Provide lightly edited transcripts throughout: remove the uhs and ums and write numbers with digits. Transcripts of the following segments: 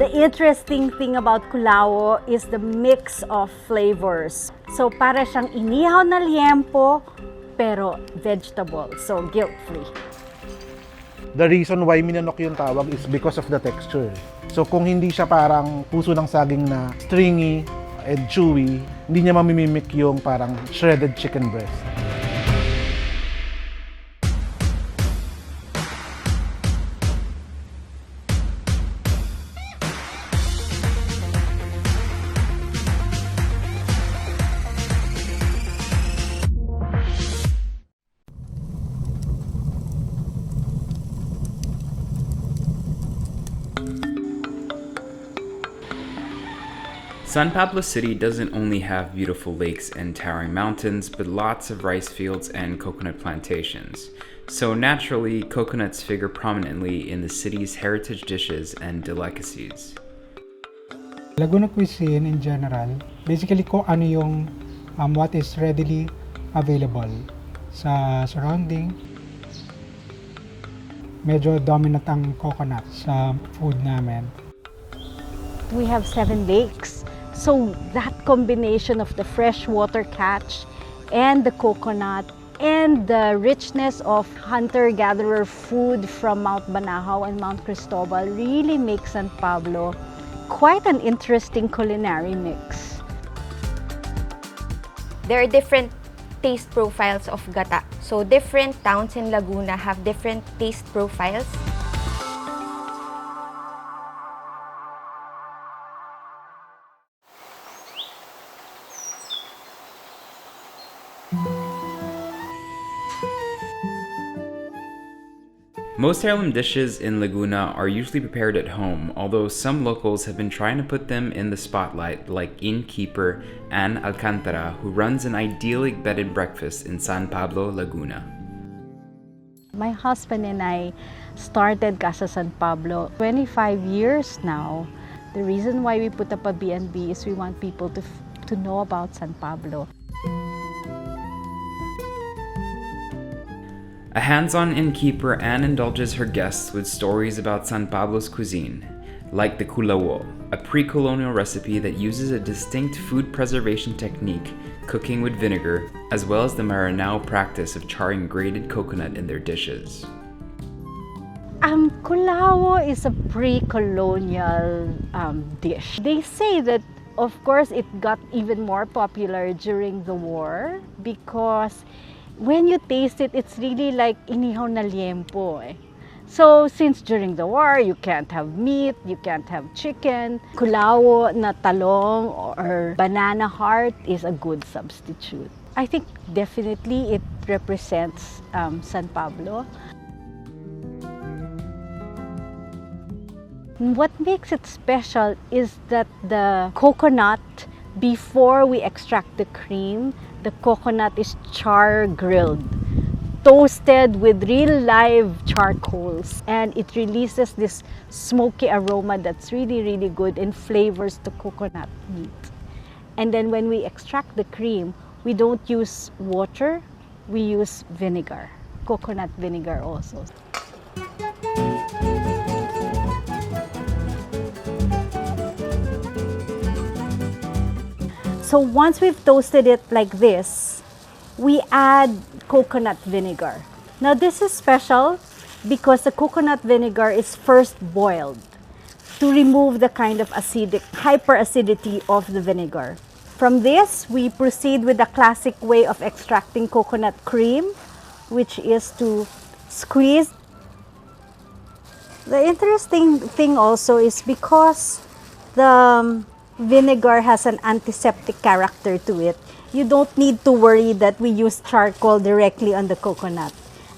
The interesting thing about Kulawo is the mix of flavors. So para siyang inihaw na liempo, pero vegetable, so guilt-free. The reason why minanok yung tawag is because of the texture. So kung hindi siya parang puso ng saging na stringy and chewy, hindi niya mamimimik yung parang shredded chicken breast. San Pablo City doesn't only have beautiful lakes and towering mountains, but lots of rice fields and coconut plantations. So naturally, coconuts figure prominently in the city's heritage dishes and delicacies. Laguna cuisine in general, basically kung ano yung what is readily available sa surrounding. Medyo dominant ang coconut sa food namin. We have 7 lakes. So that combination of the freshwater catch and the coconut and the richness of hunter-gatherer food from Mount Banahaw and Mount Cristobal really makes San Pablo quite an interesting culinary mix. There are different taste profiles of gata. So different towns in Laguna have different taste profiles. Most heirloom dishes in Laguna are usually prepared at home, although some locals have been trying to put them in the spotlight, like innkeeper Ann Alcantara, who runs an idyllic bed and breakfast in San Pablo, Laguna. My husband and I started Casa San Pablo 25 years now. The reason why we put up a B&B is we want people to know about San Pablo. A hands-on innkeeper, Anne indulges her guests with stories about San Pablo's cuisine, like the Kulawo, a pre-colonial recipe that uses a distinct food preservation technique, cooking with vinegar, as well as the Maranao practice of charring grated coconut in their dishes. Kulawo is a pre-colonial dish. They say that, of course, it got even more popular during the war because when you taste it, it's really like inihaw na liempo. So since during the war, you can't have meat, you can't have chicken, Kulawo na talong or banana heart is a good substitute. I think definitely it represents San Pablo. What makes it special is that the coconut, before we extract the cream, the coconut is char grilled, toasted with real live charcoals, and it releases this smoky aroma that's really, really good and flavors the coconut meat. And then when we extract the cream, we don't use water, we use vinegar, coconut vinegar also. So once we've toasted it like this, we add coconut vinegar. Now this is special because the coconut vinegar is first boiled to remove the kind of acidic, hyperacidity of the vinegar. From this, we proceed with the classic way of extracting coconut cream, which is to squeeze. The interesting thing also is because the vinegar has an antiseptic character to it, you don't need to worry that we use charcoal directly on the coconut.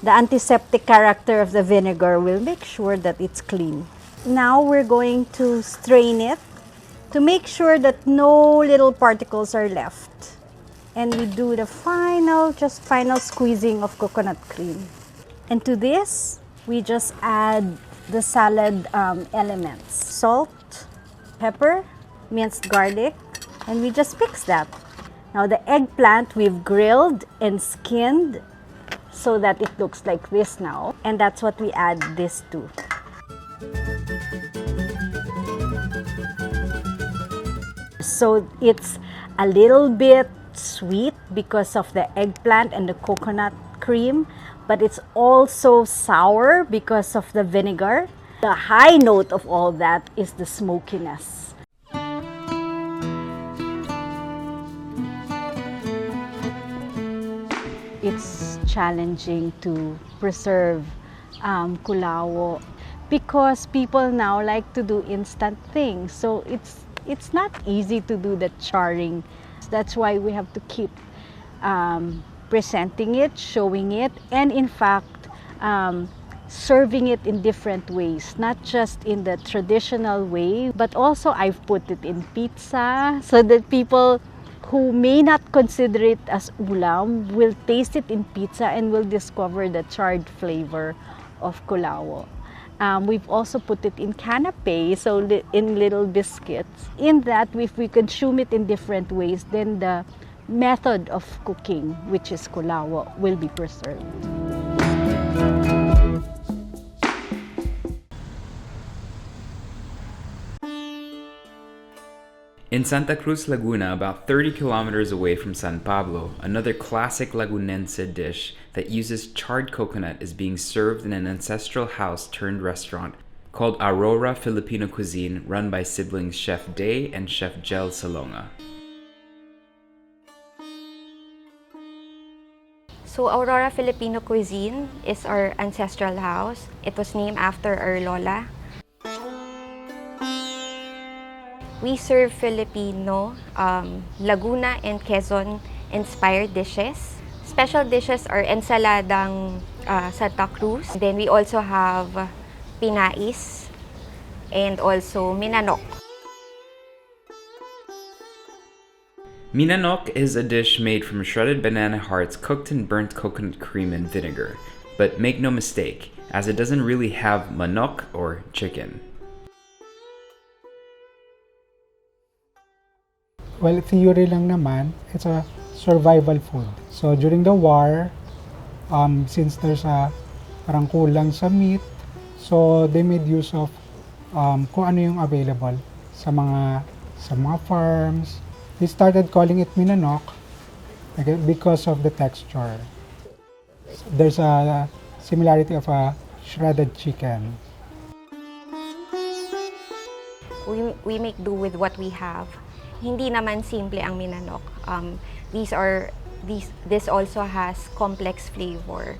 The antiseptic character of the vinegar will make sure that it's clean. Now we're going to strain it to make sure that no little particles are left. And we do the final squeezing of coconut cream. And to this, we just add the salad elements. Salt, pepper, minced garlic, and we just mix that. Now the eggplant we've grilled and skinned so that it looks like this now, and that's what we add this to. So it's a little bit sweet because of the eggplant and the coconut cream, but it's also sour because of the vinegar. The high note of all that is the smokiness. It's challenging to preserve Kulawo because people now like to do instant things. So it's not easy to do the charring. That's why we have to keep presenting it, showing it, and in fact, serving it in different ways, not just in the traditional way, but also I've put it in pizza so that people who may not consider it as ulam will taste it in pizza and will discover the charred flavor of Kulawo. We've also put it in canapé, so in little biscuits. In that, if we consume it in different ways, then the method of cooking, which is Kulawo, will be preserved. In Santa Cruz, Laguna, about 30 kilometers away from San Pablo, another classic Lagunense dish that uses charred coconut is being served in an ancestral house turned restaurant called Aurora Filipino Cuisine, run by siblings Chef Day and Chef Jel Salonga. So Aurora Filipino Cuisine is our ancestral house. It was named after our lola. We serve Filipino, Laguna and Quizon inspired dishes. Special dishes are ensaladang Santa Cruz. Then we also have pinais and also minanok. Minanok is a dish made from shredded banana hearts cooked in burnt coconut cream and vinegar. But make no mistake, as it doesn't really have manok or chicken. Well, theory lang naman, it's a survival food. So during the war, since there's a parang kulang sa meat, so they made use of kung ano yung available sa mga farms. They started calling it minanok because of the texture. There's a similarity of a shredded chicken. We make do with what we have. Hindi naman simple ang minanok. This also has complex flavor.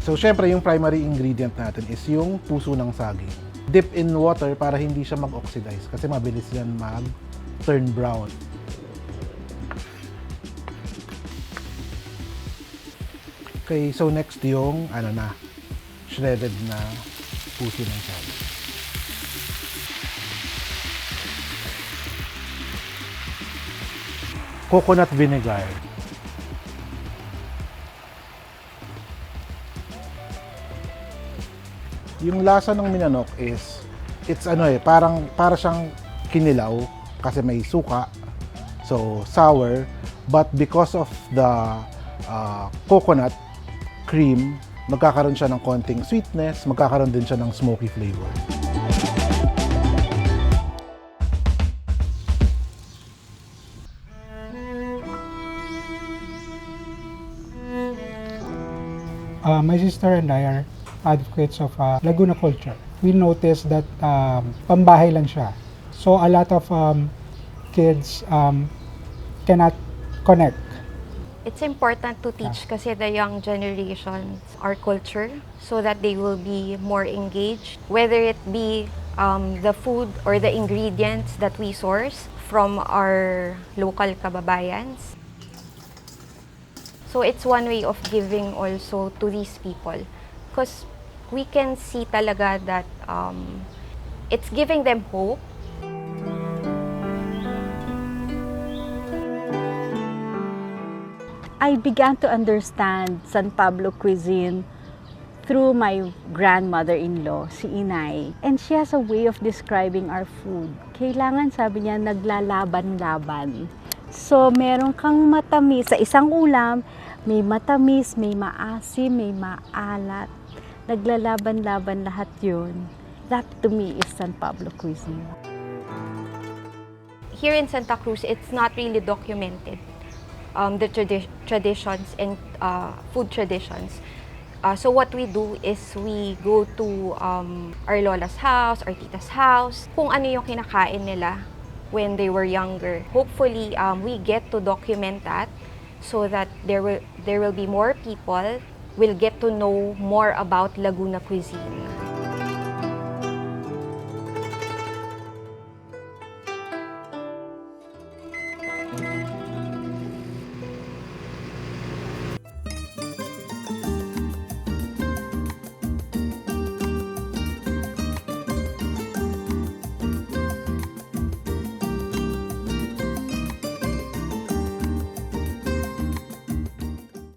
So, syempre, yung primary ingredient natin is yung puso ng saging. Dip in water para hindi siya mag-oxidize kasi mabilis yan mag-turn brown. Okay, so next yung shredded na puso ng saging. Coconut vinegar. Yung lasa ng minanok is, para siyang kinilaw kasi may suka, so sour, but because of the coconut cream, magkakaroon siya ng konting sweetness, magkakaroon din siya ng smoky flavor. My sister and I are advocates of Laguna culture. We noticed that pambahay lang siya. So a lot of kids cannot connect. It's important to teach kasi the young generations our culture so that they will be more engaged. Whether it be the food or the ingredients that we source from our local kababayans. So it's one way of giving also to these people. Because we can see talaga that it's giving them hope. I began to understand San Pablo cuisine through my grandmother-in-law, si Inay. And she has a way of describing our food. Kailangan, sabi niya, naglalaban-laban. So, meron kang matamis. Sa isang ulam, may matamis, may maasim, may maalat. Naglalaban-laban lahat yun. That to me is San Pablo cuisine. Here in Santa Cruz, it's not really documented, the traditions and food traditions. So what we do is we go to our lola's house, our tita's house, kung ano yung kinakain nila when they were younger. Hopefully, we get to document that so that there will be more people will get to know more about Laguna cuisine.